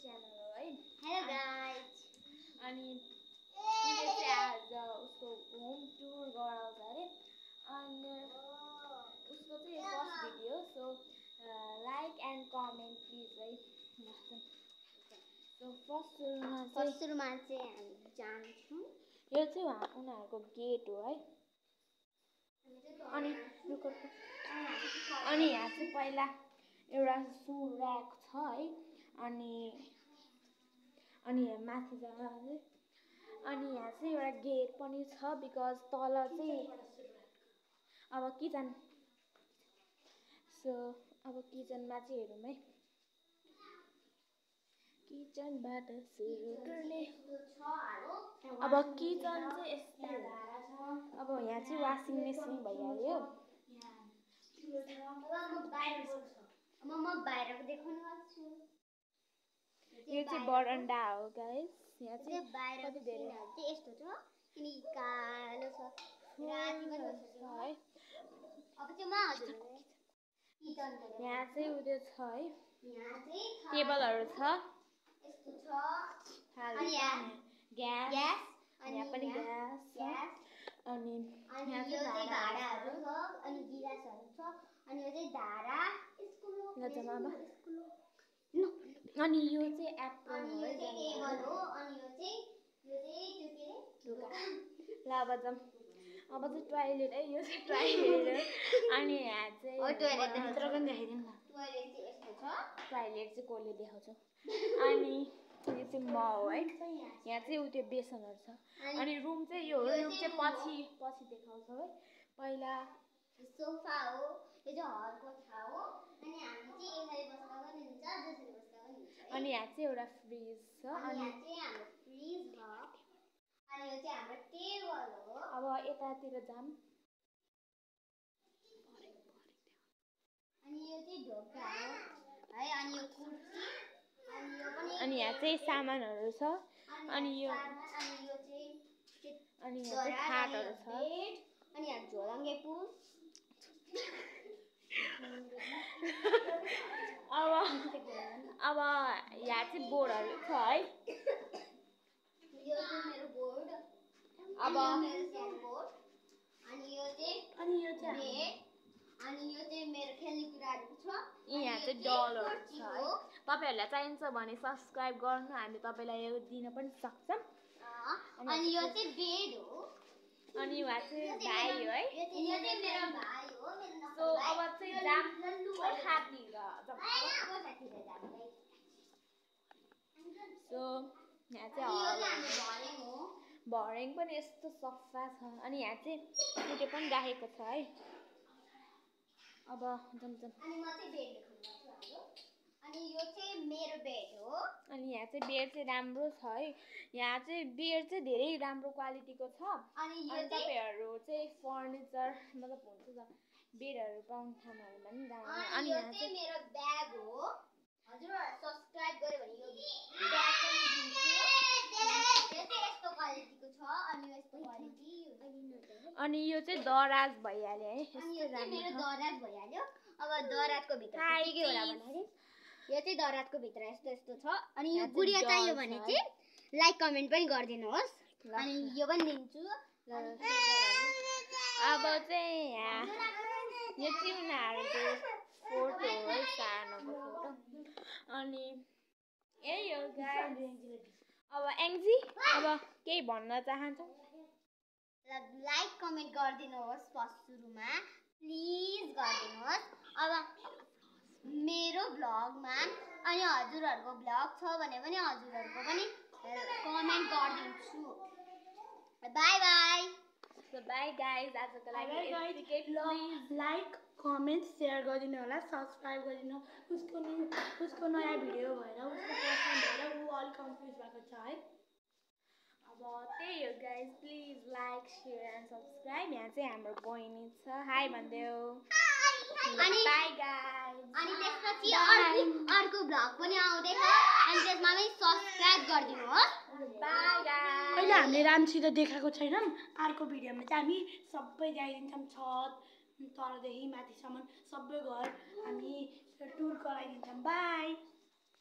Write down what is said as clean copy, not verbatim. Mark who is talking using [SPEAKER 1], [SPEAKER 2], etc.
[SPEAKER 1] Channel हो है।
[SPEAKER 2] Hello guys.
[SPEAKER 1] अनि उसले चाहिँ आज उसको होम टुर गराउँछ अरे अनि उसको चाहिँ first video so like and comment please है। सो फर्स्ट सुरुमा चाहिँ
[SPEAKER 2] हामी जान्छौँ।
[SPEAKER 1] यो चाहिँ उनीहरूको गेट हो है। अनि यहाँ चाहिँ पहिला एउटा सु ऱ्याक छ है। अनि यहाँ माथि जाँदा अनि यहाँ चाहिँ एउटा गेट पनि छ बिकज तल चाहिँ अब किचन सो अब किचनमा चाहिँ हेरौँ है। किचनबाट सुरु गर्ने अब किचन चाहिँ यस्तै हो। अब यहाँ चाहिँ वासिङ मेसिन भइहाल्यो।
[SPEAKER 2] म बाहिरको देखाउनु सक्छु।
[SPEAKER 1] यो चाहिँ बरन्डा हो गाइस। यहाँ चाहिँ
[SPEAKER 2] बाहिरको धेरै चाहिँ यस्तो छ किनकि कालो छ राति पनि बस्छ है। अब चाहिँ म हजुरलाई किचन
[SPEAKER 1] यहाँ चाहिँ उयो छ है।
[SPEAKER 2] यहाँ चाहिँ
[SPEAKER 1] टेबलहरु छ।
[SPEAKER 2] यस्तो छ
[SPEAKER 1] अनि यहाँ ग्यास अनि यहाँ पनि ग्यास छ। अनि यहाँ चाहिँ
[SPEAKER 2] भाँडाहरु छ अनि गिलासहरु छ अनि यो चाहिँ धारा स्कुल
[SPEAKER 1] अनि यो चाहिँ एप्पल हो है।
[SPEAKER 2] टेबल हो अनि यो चाहिँ त्यो के रे
[SPEAKER 1] ल अब चाहिँ टोयलेट है। यो चाहिँ टोयलेट अनि यहाँ चाहिँ
[SPEAKER 2] टोयलेट
[SPEAKER 1] भित्र पनि देखाइदिनु न।
[SPEAKER 2] टोयलेट चाहिँ यस्तो छ।
[SPEAKER 1] टोयलेट चाहिँ कसले देखाउँछ। अनि यो चाहिँ म हो है। यहाँ चाहिँ त्यो बेसनहरु छ। अनि रुम चाहिँ यो रुम चाहिँ पछि देखाउँछ है। पहिला
[SPEAKER 2] सोफा हो। यो चाहिँ हलको छा हो अनि हामी चाहिँ यसरी बस्दा पनि हुन्छ जसरी बस्दा पनि हुन्छ।
[SPEAKER 1] अनि यहाँ चाहिँ एउटा फ्रिज छ।
[SPEAKER 2] अनि यहाँ चाहिँ हाम्रो फ्रिज हो अनि यो चाहिँ हाम्रो टेबल हो।
[SPEAKER 1] अब यतातिर जाम।
[SPEAKER 2] अनि यो चाहिँ ढोका हो है। अनि यो कुर्सी अनि यो पनि
[SPEAKER 1] अनि यहाँ चाहिँ सामानहरु छ। अनि यो चाहिँ खाटहरु छ।
[SPEAKER 2] अनि यहाँ झोलङ्गे पुल।
[SPEAKER 1] अब यहाँ चाहिँ बोर्डहरु छ है।
[SPEAKER 2] यो चाहिँ मेरो बोर्ड।
[SPEAKER 1] अब
[SPEAKER 2] मेरो स्यान बोर्ड अनि यो चाहिँ बेड अनि यो चाहिँ मेरो खेल्ने कुराहरु छ।
[SPEAKER 1] यहाँ चाहिँ डलहरु छ है। तपाईहरुलाई चाहिन्छ भने सब्स्क्राइब गर्नु हामी तपाईलाई यो दिन पनि सक्छौं।
[SPEAKER 2] अनि यो चाहिँ बेड हो।
[SPEAKER 1] अनि उहाँ चाहिँ भाइ हो है।
[SPEAKER 2] यो चाहिँ मेरो भाइ हो।
[SPEAKER 1] सो अब चाहिँ जाम खाती र सो यहाँ चाहिँ भर्याङ पनि यस्तो सफा छ। अनि यहाँ चाहिँ त्यो पनि राखेको छ है। अब जाम
[SPEAKER 2] अनि म चाहिँ बेड देखाउँछु। अनि यो चाहिँ मेरो बेड हो।
[SPEAKER 1] अनि यहाँ चाहिँ बेड चाहिँ राम्रो छ है। यहाँ चाहिँ बेड चाहिँ धेरै राम्रो क्वालिटीको छ।
[SPEAKER 2] अनि यो
[SPEAKER 1] तपाईहरु चाहिँ फर्निचर मतलब हुन्छ त बेडहरु पाउन ठाउँहरु पनि राम्रो।
[SPEAKER 2] अनि यो चाहिँ मेरो ब्याग हो। हजुरहरु सब्स्क्राइब गर्यो भने यो ब्याग पनि दिन्छु। यो चाहिँ यस्तो क्वालिटीको छ अनि यस्तो क्वालिटी
[SPEAKER 1] अनि यो चाहिँ दराज भइहाल्यो है।
[SPEAKER 2] यस्तो राम्रो मेरो दराज भइहाल्यो। अब दराजको भित्र के होला भन्दाखेरि यो चाहिँ दराजको भित्र यस्तो छ। अनि यो गुडिया चाहियो भने चाहिँ लाइक कमेन्ट पनि गरिदिनुहोस्। अनि यो पनि दिन्छु।
[SPEAKER 1] अब चाहिँ यहाँ यो चाहिँ उनीहरूको फोटो हो सानोको फोटो। अनि यही हो गाइस। अब एङ्जी अब केही भन्न चाहन्छौ?
[SPEAKER 2] लाइक कमेन्ट गरिदिनुहोस् फर्स्ट सुरुमा प्लिज गरिदिनुहोस्। अब मेरो भ्लगमा अनि हजुरहरुको भ्लग छ भने पनि हजुरहरुको पनि कमेन्ट गरिदिन्छु। Bye bye.
[SPEAKER 1] So bye guys. आजको लागि
[SPEAKER 3] प्लिज लाइक कमेन्ट सेयर गरिदिनु होला। सब्स्क्राइब गरिदिनु। उसको नयाँ भिडियो भएर उसको पसन्द भएर ऊ अलि कन्फ्युज भएको छ है।
[SPEAKER 1] अब त्यही हो guys. Please like share and subscribe. यहाँ चाहिँ हाम्रो बहिनी छ। हाई भन्देऊ।
[SPEAKER 2] अनि
[SPEAKER 1] बाइ गाइस।
[SPEAKER 2] अनि त्यसपछि अर्को भ्लग पनि आउँदैछ अनि त्यसमा पनि सब्स्क्राइब गरिदिनुहोस्।
[SPEAKER 1] Bye guys.
[SPEAKER 3] अहिले हामीले राम्रोसित देखाएको छैनौँ। अर्को भिडियोमा चाहिँ हामी सबै जाइदिन्छौँ। छत तलदेखि माथिसम्म सबै घर हामी टुर गराइदिन्छौँ। बाइ।